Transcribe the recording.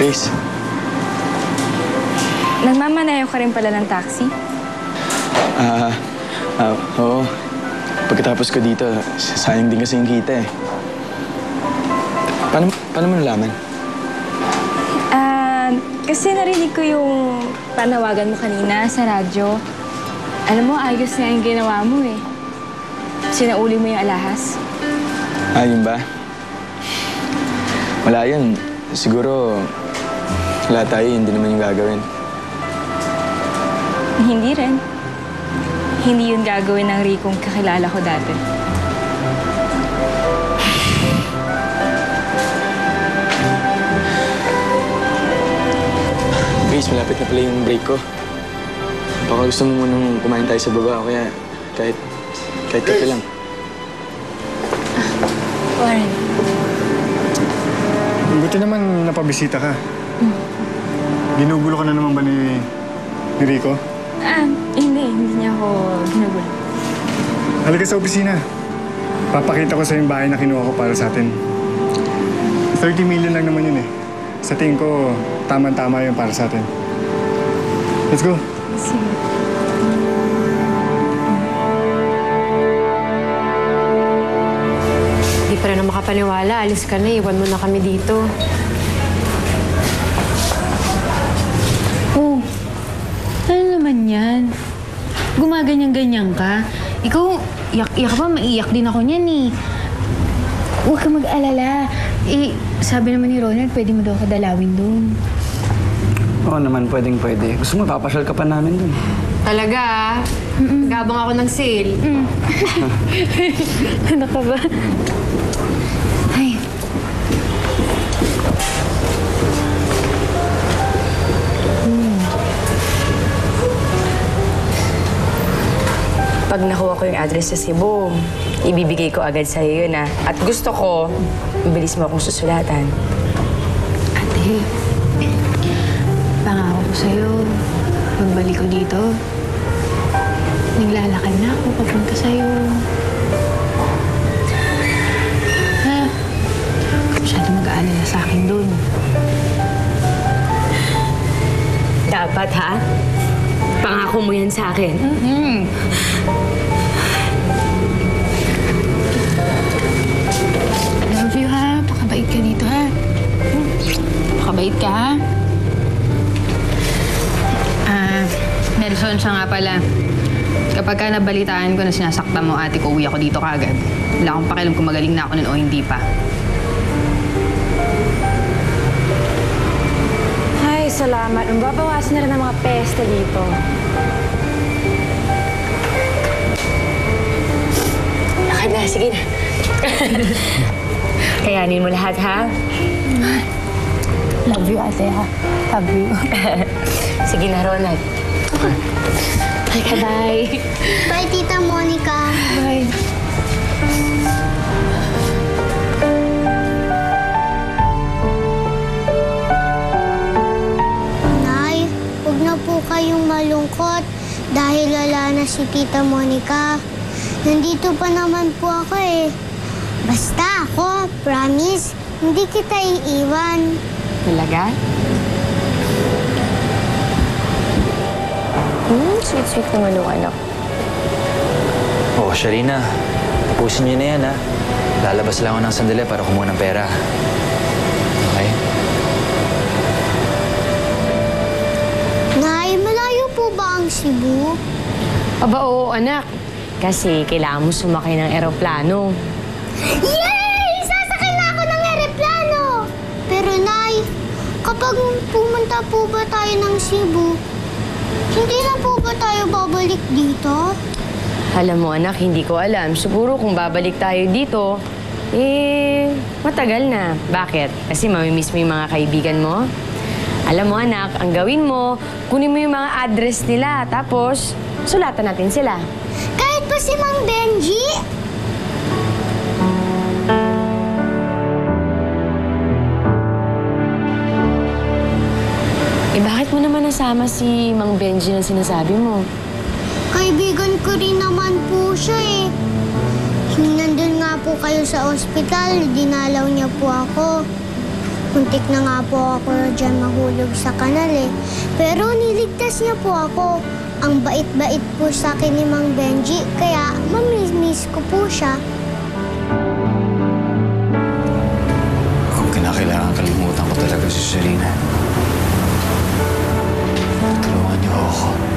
Grace, Nagmamanayaw ka rin pala ng taxi? oo. Pagkatapos ko dito, sayang din kasi yung kita eh. Paano mo nalaman? Kasi narinig ko yung panawagan mo kanina sa radyo. Alam mo, ayos na yung ginawa mo eh. Sinauli mo yung alahas. Yun ba? Wala yun. Siguro, wala tayo, hindi naman yung gagawin. Hindi rin. Hindi yun gagawin ng Ricong kakilala ko dati. Grace, malapit na pala yung break ko. Baka gusto mo munang kumain tayo sa baba o kaya kahit kape lang. Warren. Buti naman napabisita ka. Ginugulo ka na naman ba ni Rico? Hindi niya ako ginugulo. Halika sa opisina. Papakita ko sa yung bahay na kinuha ko para sa atin. 30 million lang naman yun eh. Sa tingin ko, tama-tama yun para sa atin. Let's go. Sige. Di pa rin na makapaniwala. Alis ka na, iwan mo na kami dito. Oh, ano naman yan? Gumaganyan-ganyan ka. Ikaw, iyak pa, maiyak din ako niyan eh. Huwag ka mag-alala. Eh, sabi naman ni Ronald, pwede mo daw ako dalawin doon. Oo naman, pwedeng-pwede. Gusto mo, papasyal ka pa namin dun. Talaga ah? Gabang ako ng sale. Ano ka ba? Ay. Pag nakuha ko yung address sa Cebu, ibibigay ko agad sa'yo yun, ah. At gusto ko, mabilis mo akong susulatan. Ate, pangako ko sa'yo, pagbalik ko dito, naglalakad na ako papunta sa'yo. Ha? Masyado mag-aalala sa akin doon. Dapat, ha? Pangako mo yan sa akin. Love you, ha? Pakabait ka dito, ha? Pakabait ka, ha? Nelson, siya nga pala. Kapag ka nabalitaan ko na sinasaktan mo ate ko, uwi ako dito kaagad. Wala akong pakialam kung magaling na ako nun o hindi pa. Ay, salamat. Babawasan na rin ang mga peste dito. Lakad na, sige na. Kayanin mo lahat, ha? Love you, ate, ha? Love you. Sige na, Ronald. Bye. Bye, Tita Monica. Bye. Nay, huwag na po kayong malungkot dahil wala na si Tita Monica. Nandito pa naman po ako eh. Basta ako, promise, hindi kita iiwan. Talaga? Sweet-sweet naman yung anak. Oh, Sharina. Tapusin niyo na yan, ha? Lalabas lang ako ng sandali para kumuha ng pera. Okay? Nay, malayo po ba ang Cebu? Aba, oo, anak. Kasi kailangan mo sumakay ng eroplano. Yay! Sasakay na ako ng eroplano! Pero Nay, kapag pumunta po ba tayo ng Cebu, hindi na po ba tayo babalik dito? Alam mo, anak, hindi ko alam. Siguro kung babalik tayo dito, matagal na. Bakit? Kasi mamimiss mo yung mga kaibigan mo? Alam mo, anak, ang gawin mo, kunin mo yung mga address nila, tapos sulatan natin sila. Kahit pa si Mang Benji? Bakit mo naman nasama si Mang Benji na sinasabi mo? Kaibigan ko rin naman po siya eh. Nandun nga po kayo sa ospital, dinalaw niya po ako. Muntik na nga po ako dyan mahulog sa kanal eh. Pero niligtas niya po ako. Ang bait-bait po sa akin ni Mang Benji, kaya mamimiss ko po siya. Kung kinakailangan, kalimutan ko talaga si Sharina. Tulungan niyo ako.